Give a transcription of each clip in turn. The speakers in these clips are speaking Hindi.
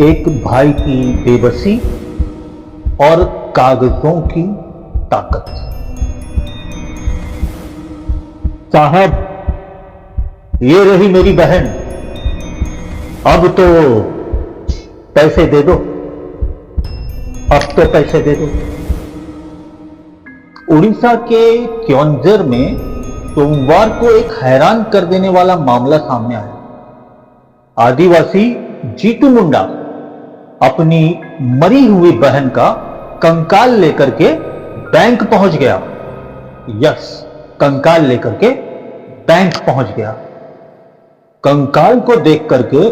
एक भाई की बेबसी और कागजों की ताकत। साहब, ये रही मेरी बहन, अब तो पैसे दे दो, अब तो पैसे दे दो। उड़ीसा के क्योंझर में सोमवार को एक हैरान कर देने वाला मामला सामने आया। आदिवासी जीतू मुंडा अपनी मरी हुई बहन का कंकाल लेकर के बैंक पहुंच गया। यस, कंकाल लेकर के बैंक पहुंच गया। कंकाल को देख करके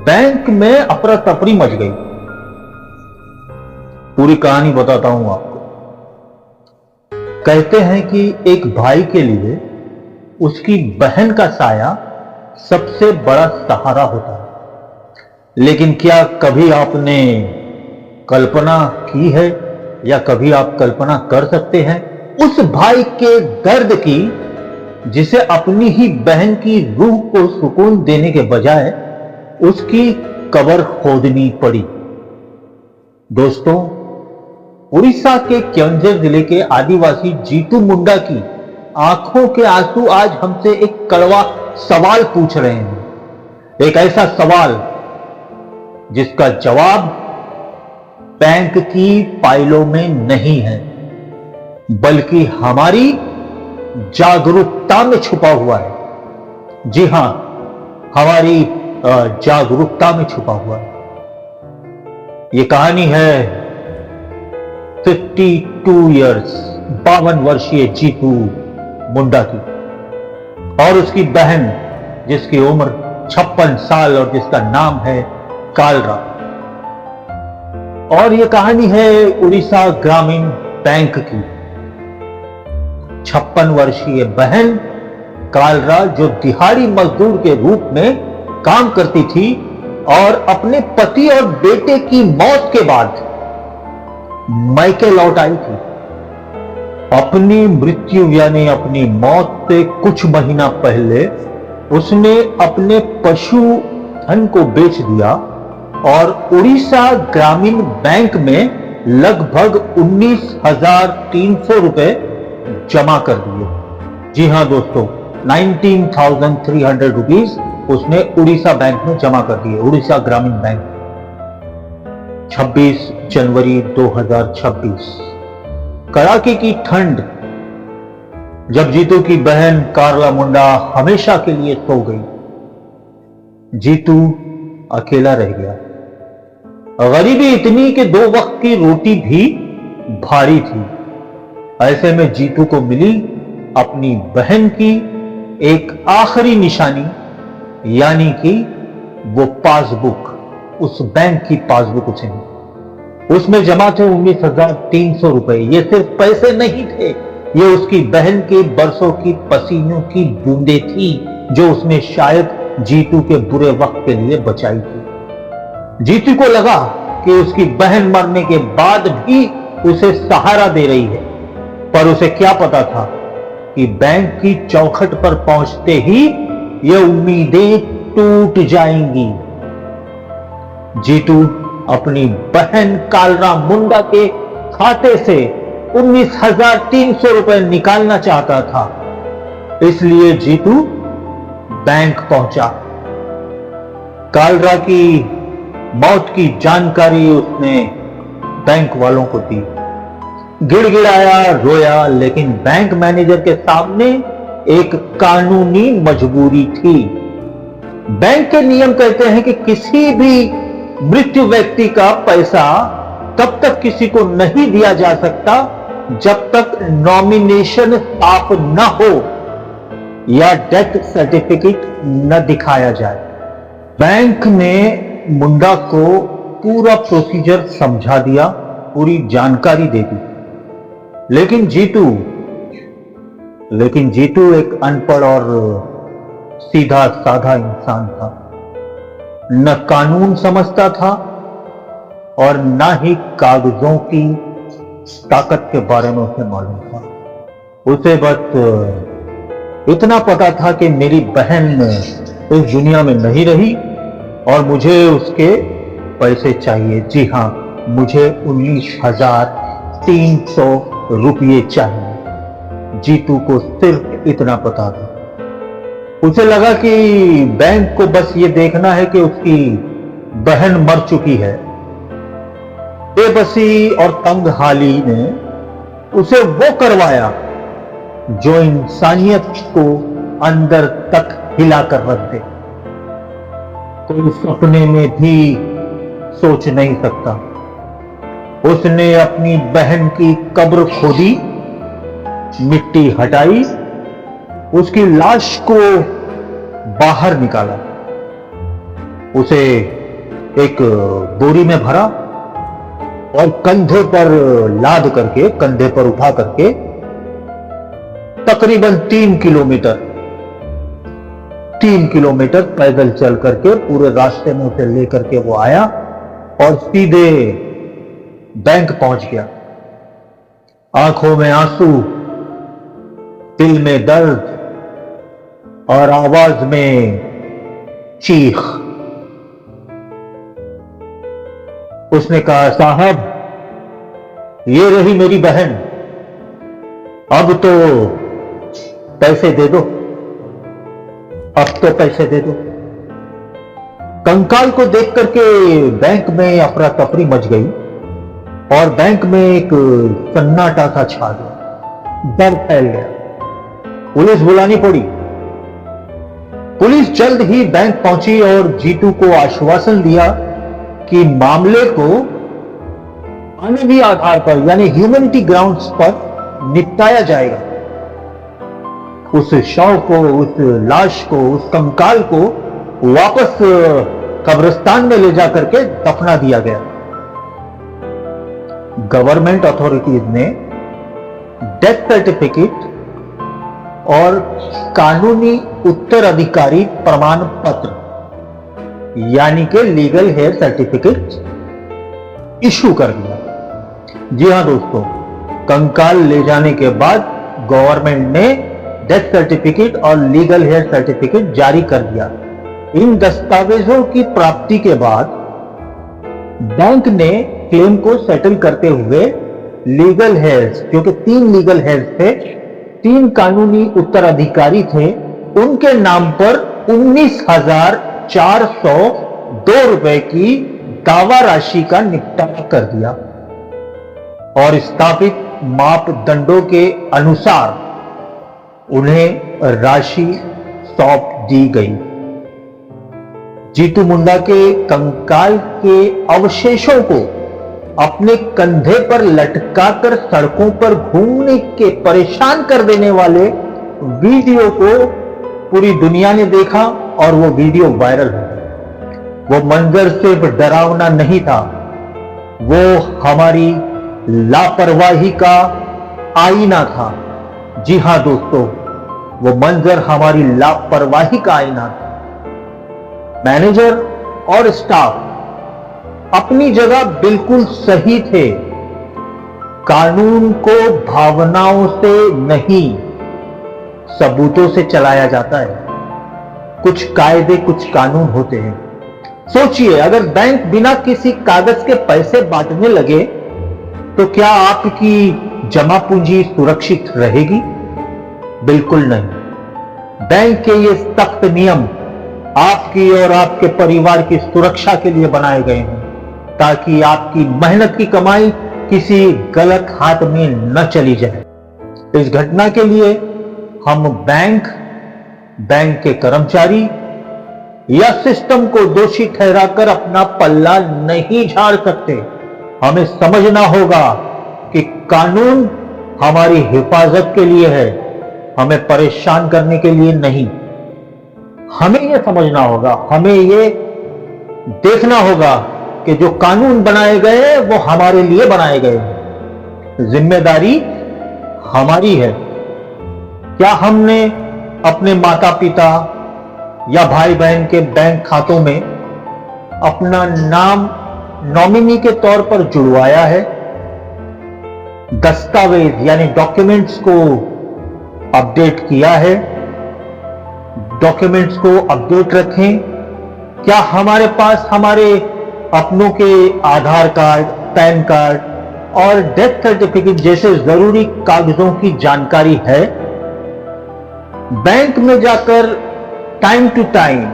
बैंक में अफरा तफरी मच गई। पूरी कहानी बताता हूं आपको। कहते हैं कि एक भाई के लिए उसकी बहन का साया सबसे बड़ा सहारा होता है। लेकिन क्या कभी आपने कल्पना की है या कभी आप कल्पना कर सकते हैं उस भाई के दर्द की, जिसे अपनी ही बहन की रूह को सुकून देने के बजाय उसकी कब्र खोदनी पड़ी। दोस्तों, उड़ीसा के क्योंझर जिले के आदिवासी जीतू मुंडा की आंखों के आंसू आज हमसे एक कड़वा सवाल पूछ रहे हैं। एक ऐसा सवाल जिसका जवाब बैंक की फाइलों में नहीं है, बल्कि हमारी जागरूकता में छुपा हुआ है। जी हां, हमारी जागरूकता में छुपा हुआ है। यह कहानी है 52 इयर्स 52 वर्षीय जीतू मुंडा की और उसकी बहन जिसकी उम्र 56 साल और जिसका नाम है कालरा। और यह कहानी है उड़ीसा ग्रामीण बैंक की। 56 वर्षीय बहन कालरा, जो दिहाड़ी मजदूर के रूप में काम करती थी और अपने पति और बेटे की मौत के बाद मायके लौट आई थी। अपनी मृत्यु यानी अपनी मौत से कुछ महीना पहले उसने अपने पशु धन को बेच दिया और उड़ीसा ग्रामीण बैंक में लगभग 19,300 रुपए जमा कर दिए। जी हां दोस्तों, 19,300 रुपीज उसने उड़ीसा बैंक में जमा कर दिए, उड़ीसा ग्रामीण बैंक। 26 जनवरी 2026, कड़ाके की ठंड, जब जीतू की बहन कारला मुंडा हमेशा के लिए सो गई, जीतू अकेला रह गया। गरीबी इतनी कि 2 वक्त की रोटी भी भारी थी। ऐसे में जीतू को मिली अपनी बहन की एक आखिरी निशानी, यानी कि वो पासबुक, उस बैंक की पासबुक उसे मिली। उसमें जमा थे 19,300 रुपए। ये सिर्फ पैसे नहीं थे, ये उसकी बहन के बरसों की पसीनों की बूंदें थी जो उसने शायद जीतू के बुरे वक्त के लिए बचाई थी। जीतू को लगा कि उसकी बहन मरने के बाद भी उसे सहारा दे रही है, पर उसे क्या पता था कि बैंक की चौखट पर पहुंचते ही ये उम्मीदें टूट जाएंगी। जीतू अपनी बहन कालरा मुंडा के खाते से 19,300 रुपए निकालना चाहता था, इसलिए जीतू बैंक पहुंचा। कालरा की मौत की जानकारी उसने बैंक वालों को दी। गिड़गिड़ाया, रोया, लेकिन बैंक मैनेजर के सामने एक कानूनी मजबूरी थी। बैंक के नियम कहते हैं कि किसी भी मृत्यु व्यक्ति का पैसा तब तक किसी को नहीं दिया जा सकता जब तक नॉमिनेशन साफ न हो या डेथ सर्टिफिकेट न दिखाया जाए। बैंक ने मुंडा को पूरा प्रोसीजर समझा दिया, पूरी जानकारी दे दी। लेकिन जीतू एक अनपढ़ और सीधा साधा इंसान था। न कानून समझता था और न ही कागजों की ताकत के बारे में उसे मालूम था। उसे बस इतना पता था कि मेरी बहन इस दुनिया में नहीं रही और मुझे उसके पैसे चाहिए। जी हाँ, मुझे 19,300 रुपये चाहिए। जीतू को सिर्फ इतना पता था। उसे लगा कि बैंक को बस ये देखना है कि उसकी बहन मर चुकी है। बेबसी और तंगहाली ने उसे वो करवाया जो इंसानियत को अंदर तक हिलाकर रख दे। कोई सपने में भी सोच नहीं सकता। उसने अपनी बहन की कब्र खोदी, मिट्टी हटाई, उसकी लाश को बाहर निकाला, उसे एक बोरी में भरा और कंधे पर लाद करके, कंधे पर उठा करके तकरीबन 3 किलोमीटर पैदल चल करके पूरे रास्ते में उसे लेकर के वो आया और सीधे बैंक पहुंच गया। आंखों में आंसू, दिल में दर्द और आवाज में चीख। उसने कहा, साहब, ये रही मेरी बहन, अब तो पैसे दे दो, अब तो पैसे दे दो। कंकाल को देख करके बैंक में अफरा तफरी मच गई और बैंक में एक सन्नाटा सा छा गया, डर फैल गया। पुलिस बुलानी पड़ी। पुलिस जल्द ही बैंक पहुंची और जीतू को आश्वासन दिया कि मामले को मानवीय आधार पर यानी ह्यूमैनिटी ग्राउंड्स पर निपटाया जाएगा। उस शव को, उस लाश को, उस कंकाल को वापस कब्रिस्तान में ले जाकर के दफना दिया गया। गवर्नमेंट अथॉरिटीज ने डेथ सर्टिफिकेट और कानूनी उत्तराधिकारी प्रमाण पत्र यानी कि लीगल हेयर सर्टिफिकेट इशू कर दिया। जी हां दोस्तों, कंकाल ले जाने के बाद गवर्नमेंट ने डेथ सर्टिफिकेट और लीगल हेयर सर्टिफिकेट जारी कर दिया। इन दस्तावेजों की प्राप्ति के बाद बैंक ने क्लेम को सेटल करते हुए लीगल हेयर्स, क्योंकि 3 लीगल हेयर्स थे, 3 कानूनी उत्तराधिकारी थे, उनके नाम पर 19,402 रुपए की दावा राशि का निपटारा कर दिया और स्थापित मापदंडों के अनुसार उन्हें राशि सौंप दी गई। जीतू मुंडा के कंकाल के अवशेषों को अपने कंधे पर लटकाकर सड़कों पर घूमने के परेशान कर देने वाले वीडियो को पूरी दुनिया ने देखा और वो वीडियो वायरल हो गया। वो मंजर सिर्फ डरावना नहीं था, वो हमारी लापरवाही का आईना था। जी हां दोस्तों, वो मंजर हमारी लापरवाही का आईना था। मैनेजर और स्टाफ अपनी जगह बिल्कुल सही थे। कानून को भावनाओं से नहीं, सबूतों से चलाया जाता है। कुछ कायदे, कुछ कानून होते हैं। सोचिए, अगर बैंक बिना किसी कागज के पैसे बांटने लगे तो क्या आपकी जमा पूंजी सुरक्षित रहेगी? बिल्कुल नहीं। बैंक के ये सख्त नियम आपकी और आपके परिवार की सुरक्षा के लिए बनाए गए हैं, ताकि आपकी मेहनत की कमाई किसी गलत हाथ में न चली जाए। इस घटना के लिए हम बैंक के कर्मचारी या सिस्टम को दोषी ठहराकर अपना पल्ला नहीं झाड़ सकते। हमें समझना होगा कि कानून हमारी हिफाजत के लिए है, हमें परेशान करने के लिए नहीं। हमें यह समझना होगा, हमें यह देखना होगा कि जो कानून बनाए गए हैं वो हमारे लिए बनाए गए हैं। जिम्मेदारी हमारी है। क्या हमने अपने माता पिता या भाई बहन के बैंक खातों में अपना नाम नॉमिनी के तौर पर जुड़वाया है? दस्तावेज यानी डॉक्यूमेंट्स को अपडेट किया है? डॉक्यूमेंट्स को अपडेट रखें। क्या हमारे पास हमारे अपनों के आधार कार्ड, पैन कार्ड और डेथ सर्टिफिकेट जैसे जरूरी कागजों की जानकारी है, बैंक में जाकर टाइम टू टाइम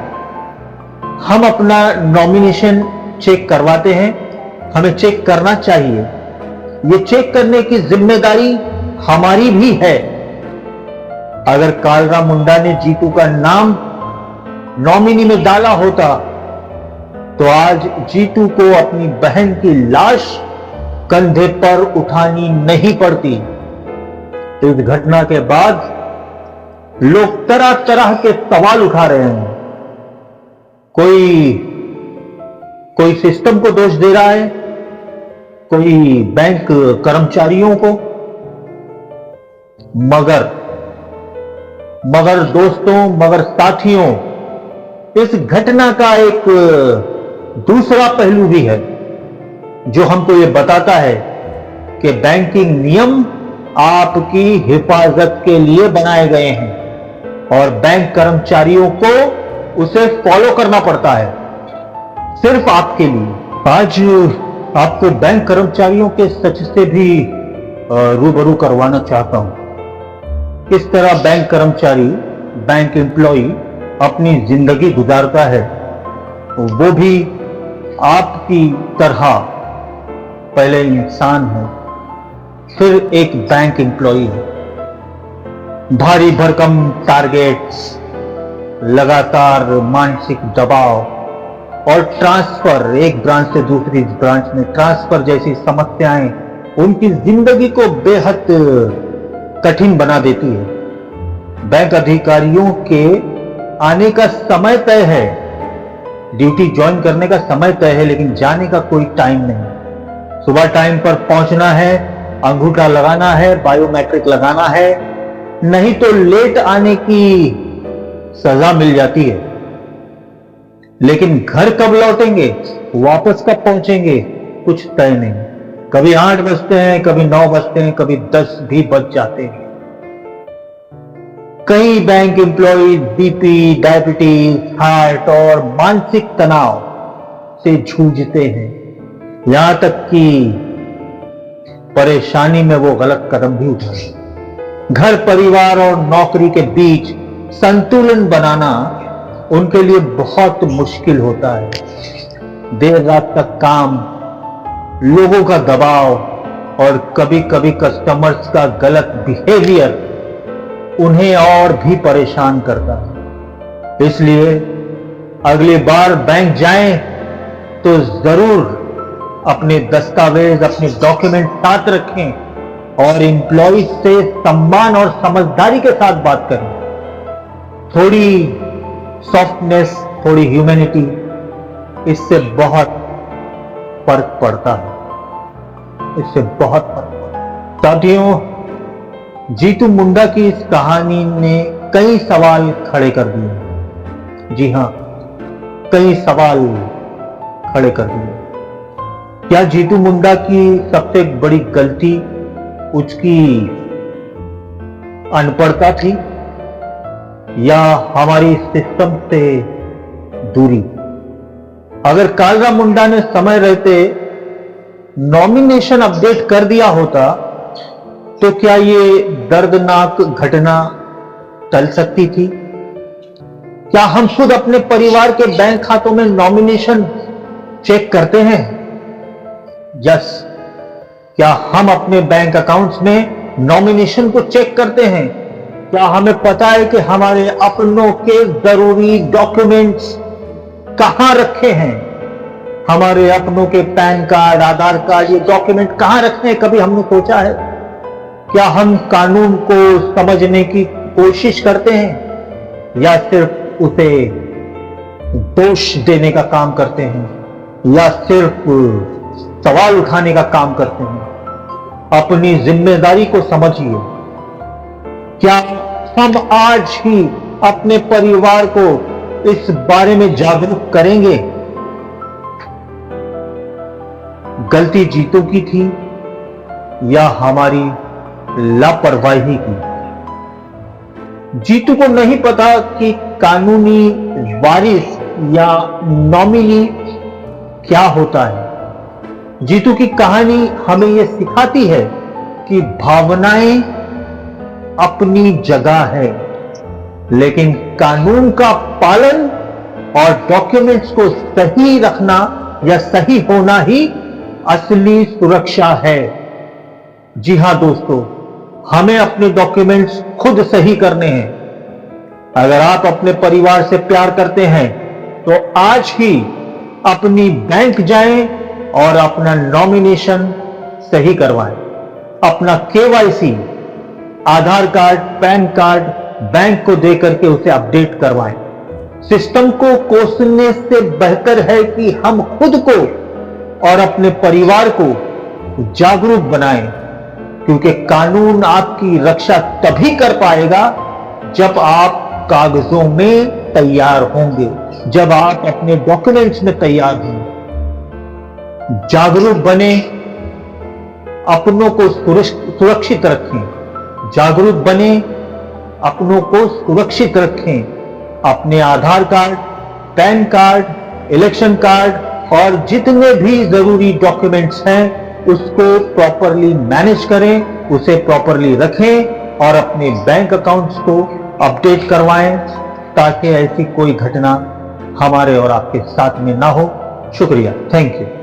हम अपना नॉमिनेशन चेक करवाते हैं। हमें चेक करना चाहिए। ये चेक करने की जिम्मेदारी हमारी भी है। अगर कालरा मुंडा ने जीतू का नाम नॉमिनी में डाला होता तो आज जीतू को अपनी बहन की लाश कंधे पर उठानी नहीं पड़ती। इस घटना के बाद लोग तरह तरह के सवाल उठा रहे हैं। कोई सिस्टम को दोष दे रहा है, कोई बैंक कर्मचारियों को। मगर दोस्तों, मगर साथियों, इस घटना का एक दूसरा पहलू भी है जो हमको यह बताता है कि बैंकिंग नियम आपकी हिफाजत के लिए बनाए गए हैं और बैंक कर्मचारियों को उसे फॉलो करना पड़ता है, सिर्फ आपके लिए। आज आपको बैंक कर्मचारियों के सच से भी रूबरू करवाना चाहता हूं। किस तरह बैंक कर्मचारी, बैंक एम्प्लॉई अपनी जिंदगी गुजारता है। वो भी आपकी तरह पहले इंसान है, फिर एक बैंक एम्प्लॉई है। भारी भरकम टारगेट्स, लगातार मानसिक दबाव और ट्रांसफर, एक ब्रांच से दूसरी ब्रांच में ट्रांसफर जैसी समस्याएं उनकी जिंदगी को बेहद कठिन बना देती है। बैंक अधिकारियों के आने का समय तय है, ड्यूटी ज्वाइन करने का समय तय है, लेकिन जाने का कोई टाइम नहीं। सुबह टाइम पर पहुंचना है, अंगूठा लगाना है, बायोमेट्रिक लगाना है, नहीं तो लेट आने की सजा मिल जाती है। लेकिन घर कब लौटेंगे, वापस कब पहुंचेंगे, कुछ तय नहीं। कभी 8 बजते हैं, कभी 9 बजते हैं, कभी 10 भी बज जाते हैं। कई bank employee BP, diabetes, heart और मानसिक तनाव से जूझते हैं। यहां तक कि परेशानी में वो गलत कदम भी उठाते। घर, परिवार और नौकरी के बीच संतुलन बनाना उनके लिए बहुत मुश्किल होता है। देर रात तक काम, लोगों का दबाव और कभी कभी कस्टमर्स का गलत बिहेवियर उन्हें और भी परेशान करता है। इसलिए अगली बार बैंक जाएं तो जरूर अपने दस्तावेज, अपने डॉक्यूमेंट साथ रखें और एम्प्लॉय से सम्मान और समझदारी के साथ बात करें। थोड़ी सॉफ्टनेस, थोड़ी ह्यूमैनिटी, इससे बहुत फर्क पड़ता है। इससे बहुत फर्क पड़ता है। साथियों, जीतू मुंडा की इस कहानी ने कई सवाल खड़े कर दिए। जी हां, कई सवाल खड़े कर दिए। क्या जीतू मुंडा की सबसे बड़ी गलती उसकी अनपढ़ता थी या हमारी सिस्टम से दूरी? अगर कालरा मुंडा ने समय रहते नॉमिनेशन अपडेट कर दिया होता तो क्या ये दर्दनाक घटना टल सकती थी? क्या हम खुद अपने परिवार के बैंक खातों में नॉमिनेशन चेक करते हैं? यस। क्या हम अपने बैंक अकाउंट्स में नॉमिनेशन को चेक करते हैं? क्या हमें पता है कि हमारे अपनों के जरूरी डॉक्यूमेंट्स कहां रखे हैं? हमारे अपनों के पैन कार्ड, आधार कार्ड, ये डॉक्यूमेंट कहां रखे हैं? कभी हमने सोचा है? क्या हम कानून को समझने की कोशिश करते हैं या सिर्फ उसे दोष देने का काम करते हैं या सिर्फ सवाल उठाने का काम करते हैं? अपनी जिम्मेदारी को समझिए। क्या हम आज ही अपने परिवार को इस बारे में जागरूक करेंगे? गलती जीतू की थी या हमारी लापरवाही की? जीतू को नहीं पता कि कानूनी वारिस या नॉमिनी क्या होता है। जीतू की कहानी हमें यह सिखाती है कि भावनाएं अपनी जगह है, लेकिन कानून का पालन और डॉक्यूमेंट्स को सही रखना या सही होना ही असली सुरक्षा है। जी हां दोस्तों, हमें अपने डॉक्यूमेंट्स खुद सही करने हैं। अगर आप अपने परिवार से प्यार करते हैं तो आज ही अपनी बैंक जाएं और अपना नॉमिनेशन सही करवाएं। अपना केवाईसी, आधार कार्ड, पैन कार्ड बैंक को देकर के उसे अपडेट करवाएं। सिस्टम को कोसने से बेहतर है कि हम खुद को और अपने परिवार को जागरूक बनाएं, क्योंकि कानून आपकी रक्षा तभी कर पाएगा जब आप कागजों में तैयार होंगे, जब आप अपने डॉक्यूमेंट्स में तैयार होंगे। जागरूक बने, अपनों को सुरक्षित रखें। जागरूक बने, अपनों को सुरक्षित रखें। अपने Aadhaar card, PAN card, election card और जितने भी जरूरी डॉक्यूमेंट्स हैं उसको प्रॉपरली मैनेज करें, उसे प्रॉपरली रखें और अपने बैंक अकाउंट्स को अपडेट करवाएं, ताकि ऐसी कोई घटना हमारे और आपके साथ में ना हो। शुक्रिया, थैंक यू।